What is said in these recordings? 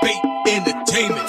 Fate Entertainment.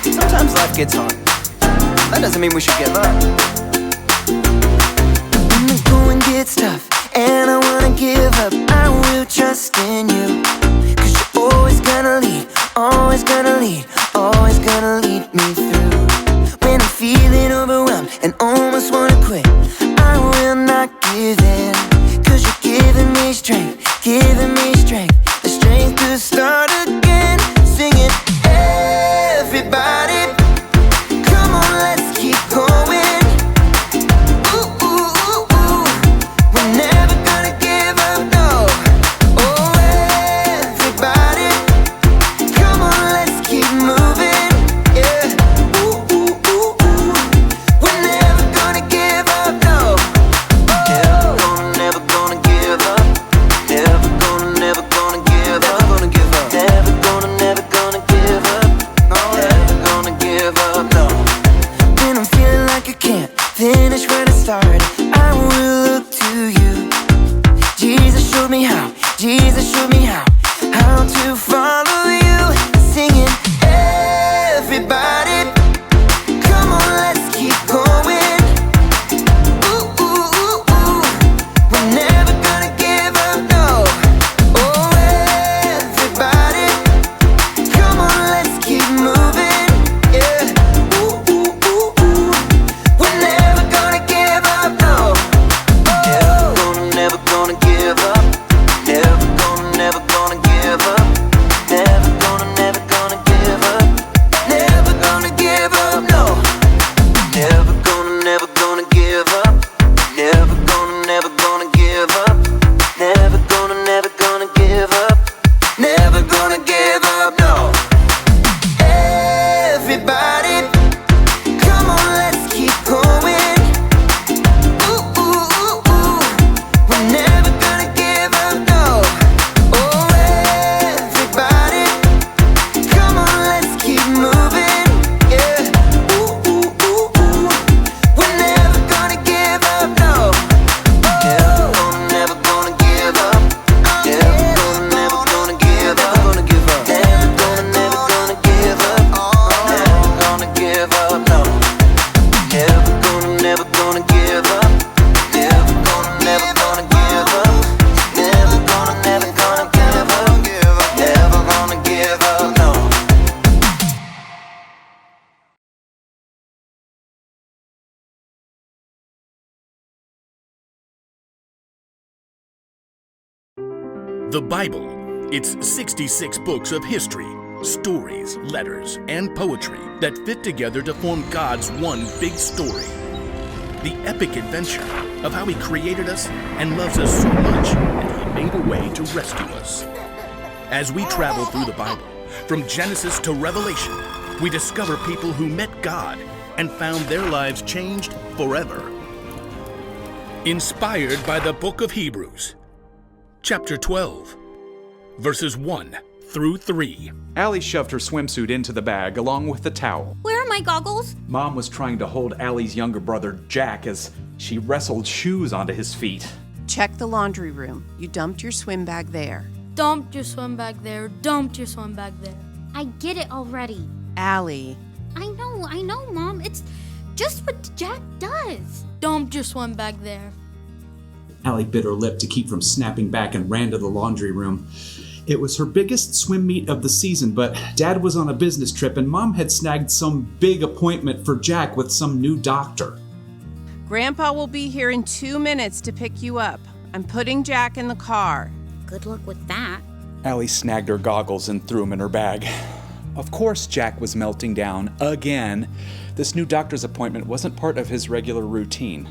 Sometimes life gets hard. That doesn't mean we should give up. When the going gets tough and I wanna give up, I will trust in you. 'Cause you're always gonna lead, always gonna lead, always gonna lead me through. When I'm feeling overwhelmed and almost wanna quit, I will not give in. 'Cause you're giving me strength, giving me strength, the strength to start again. Sing it, everybody. Come on, let's keep going. Ooh, ooh, ooh, ooh. We're never gonna give up, no. Oh, everybody. Come on, let's keep moving. Yeah. Ooh, ooh, ooh, ooh. We're never gonna give up, no. Never gonna give up. Never gonna give up. Never gonna give up. Never gonna give up. No, never gonna give up, no. When I'm feeling like I can't finish where I started, I will look to you. Jesus showed me how, Jesus showed me how to follow you. Singing, everybody. Come on, let's keep going. Ooh, ooh, ooh, ooh. We're never gonna give up, no. Oh, everybody. Come on, let's keep moving. Yeah. Ooh, ooh, ooh, ooh. We're never gonna give up, no. Never gonna give up. Never gonna give up. Never gonna give up. Never gonna give up, no. Never gonna give up. Never gonna give up. Never gonna give up. Never gonna give up, no. Everybody, come on, let's keep going. Ooh, ooh, ooh, ooh. We're never gonna give up, no. Oh, everybody, come on, let's keep moving. Yeah. Ooh, ooh, ooh, ooh. We're never gonna give up, no. Never gonna give up. Never gonna give up. Never gonna give up. Never gonna give up. Never gonna give up, no. Never gonna give up. Never gonna give up. Never gonna give up. Never gonna give up, no. The Bible. It's 66 books of history, stories, letters, and poetry that fit together to form God's one big story. The epic adventure of how He created us and loves us so much that He made a way to rescue us. As we travel through the Bible, from Genesis to Revelation, we discover people who met God and found their lives changed forever. Inspired by the book of Hebrews, chapter 12, verses 1 through 3. Allie shoved her swimsuit into the bag along with the towel. Where are my goggles? Mom was trying to hold Allie's younger brother, Jack, as she wrestled shoes onto his feet. Check the laundry room. You dumped your swim bag there. Dumped your swim bag there. Dumped your swim bag there. I get it already. Allie. I know, Mom. It's just what Jack does. Dumped your swim bag there. Allie bit her lip to keep from snapping back and ran to the laundry room. It was her biggest swim meet of the season, but Dad was on a business trip and Mom had snagged some big appointment for Jack with some new doctor. Grandpa will be here in 2 minutes to pick you up. I'm putting Jack in the car. Good luck with that. Allie snagged her goggles and threw them in her bag. Of course, Jack was melting down again. This new doctor's appointment wasn't part of his regular routine.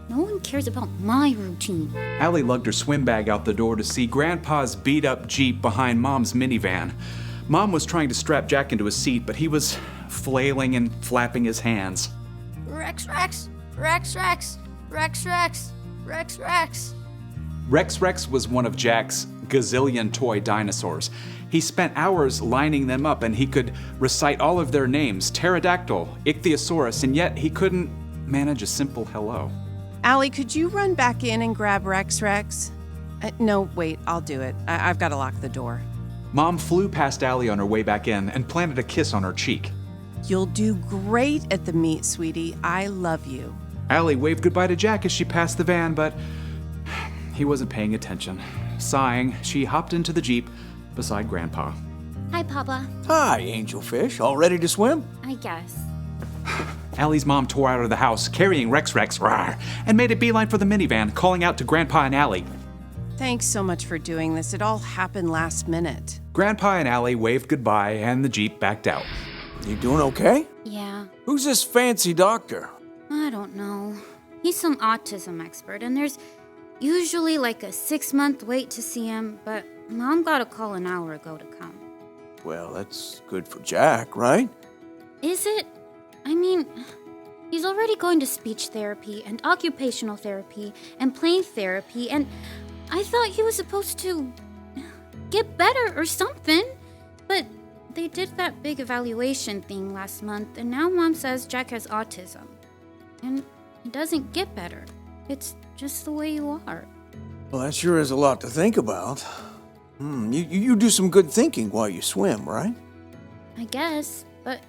No one cares about my routine. Allie lugged her swim bag out the door to see Grandpa's beat-up Jeep behind Mom's minivan. Mom was trying to strap Jack into a seat, but he was flailing and flapping his hands. Rex, Rex, Rex, Rex, Rex, Rex, Rex, Rex. Rex Rex was one of Jack's gazillion toy dinosaurs. He spent hours lining them up and he could recite all of their names, pterodactyl, ichthyosaurus, and yet he couldn't manage a simple hello. Allie, could you run back in and grab Rex Rex? No, wait, I'll do it. I've got to lock the door. Mom flew past Allie on her way back in and planted a kiss on her cheek. You'll do great at the meet, sweetie. I love you. Allie waved goodbye to Jack as she passed the van, but he wasn't paying attention. Sighing, she hopped into the Jeep beside Grandpa. Hi, Papa. Hi, Angelfish. All ready to swim? I guess. Allie's mom tore out of the house, carrying Rex Rex, rawr, and made a beeline for the minivan, calling out to Grandpa and Allie. Thanks so much for doing this. It all happened last minute. Grandpa and Allie waved goodbye, and the Jeep backed out. You doing okay? Yeah, Who's this fancy doctor? I don't know. He's some autism expert, and there's usually like a 6-month wait to see him, but Mom got a call an hour ago to come. Well, that's good for Jack, right? Is it? I mean, he's already going to speech therapy and occupational therapy and play therapy, and I thought he was supposed to get better or something. But they did that big evaluation thing last month, and now Mom says Jack has autism. And it doesn't get better. It's just the way you are. Well, that sure is a lot to think about. You do some good thinking while you swim, right? I guess, but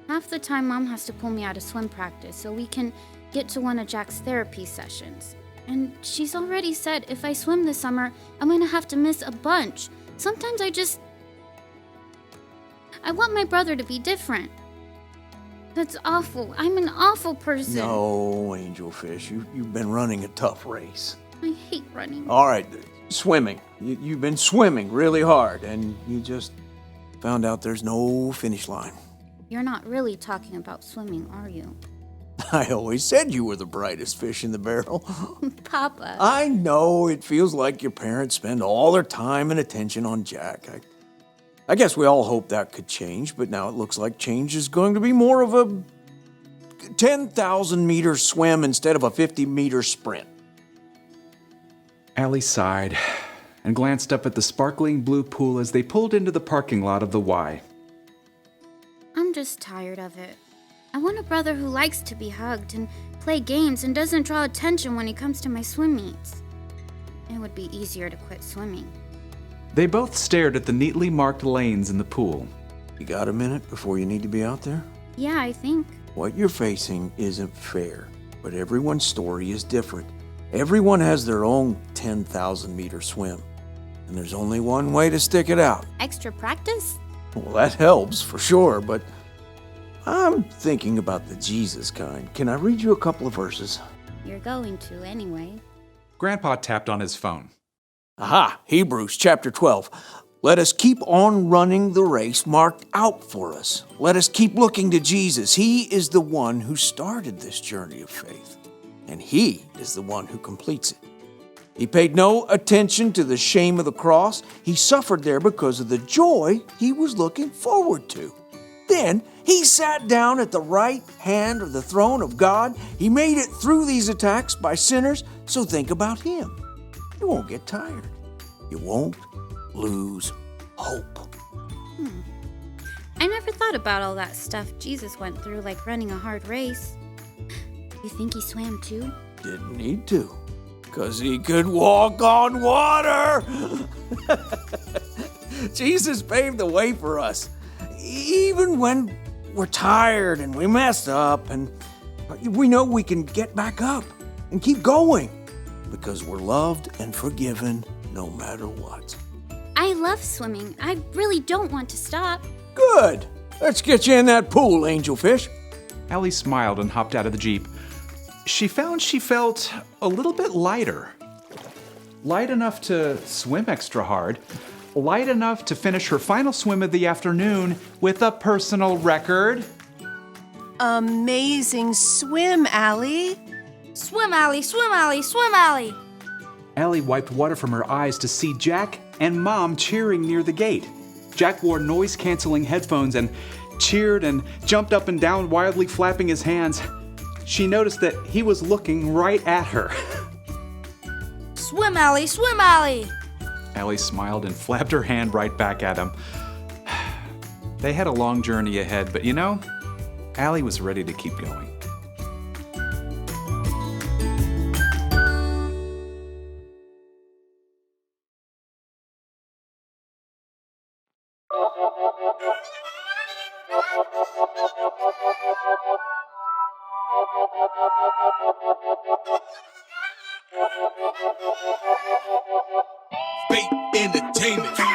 half the time Mom has to pull me out of swim practice so we can get to one of Jack's therapy sessions. And she's already said if I swim this summer, I'm gonna have to miss a bunch. Sometimes I want my brother to be different. That's awful. I'm an awful person. No, Angelfish, you've been running a tough race. I hate running. All right, swimming. You've been swimming really hard, and you just found out there's no finish line. You're not really talking about swimming, are you? I always said you were the brightest fish in the barrel. Papa. I know it feels like your parents spend all their time and attention on Jack. I guess we all hope that could change, but now it looks like change is going to be more of a 10,000 meter swim instead of a 50-meter sprint. Allie sighed and glanced up at the sparkling blue pool as they pulled into the parking lot of the Y. I'm just tired of it. I want a brother who likes to be hugged and play games and doesn't draw attention when he comes to my swim meets. It would be easier to quit swimming. They both stared at the neatly marked lanes in the pool. You got a minute before you need to be out there? Yeah, I think. What you're facing isn't fair, but everyone's story is different. Everyone has their own 10,000 meter swim, and there's only one way to stick it out. Extra practice? Well, that helps for sure, but I'm thinking about the Jesus kind. Can I read you a couple of verses? You're going to anyway. Grandpa tapped on his phone. Aha, Hebrews chapter 12. Let us keep on running the race marked out for us. Let us keep looking to Jesus. He is the one who started this journey of faith, and He is the one who completes it. He paid no attention to the shame of the cross. He suffered there because of the joy He was looking forward to. Then he sat down at the right hand of the throne of God. He made it through these attacks by sinners, so think about him. You won't get tired. You won't lose hope. I never thought about all that stuff Jesus went through, like running a hard race. You think he swam too? Didn't need to, 'cause he could walk on water. Jesus paved the way for us. Even when we're tired and we messed up, and we know we can get back up and keep going because we're loved and forgiven no matter what. I love swimming. I really don't want to stop. Good. Let's get you in that pool, angelfish. Allie smiled and hopped out of the Jeep. She found she felt a little bit lighter. Light enough to swim extra hard. Light enough to finish her final swim of the afternoon with a personal record. Amazing swim, Allie. Swim, Allie, swim, Allie, swim, Allie. Allie wiped water from her eyes to see Jack and Mom cheering near the gate. Jack wore noise-canceling headphones and cheered and jumped up and down, wildly flapping his hands. She noticed that he was looking right at her. Swim, Allie, swim, Allie. Allie smiled and flapped her hand right back at him. They had a long journey ahead, but you know, Allie was ready to keep going. Fate Entertainment.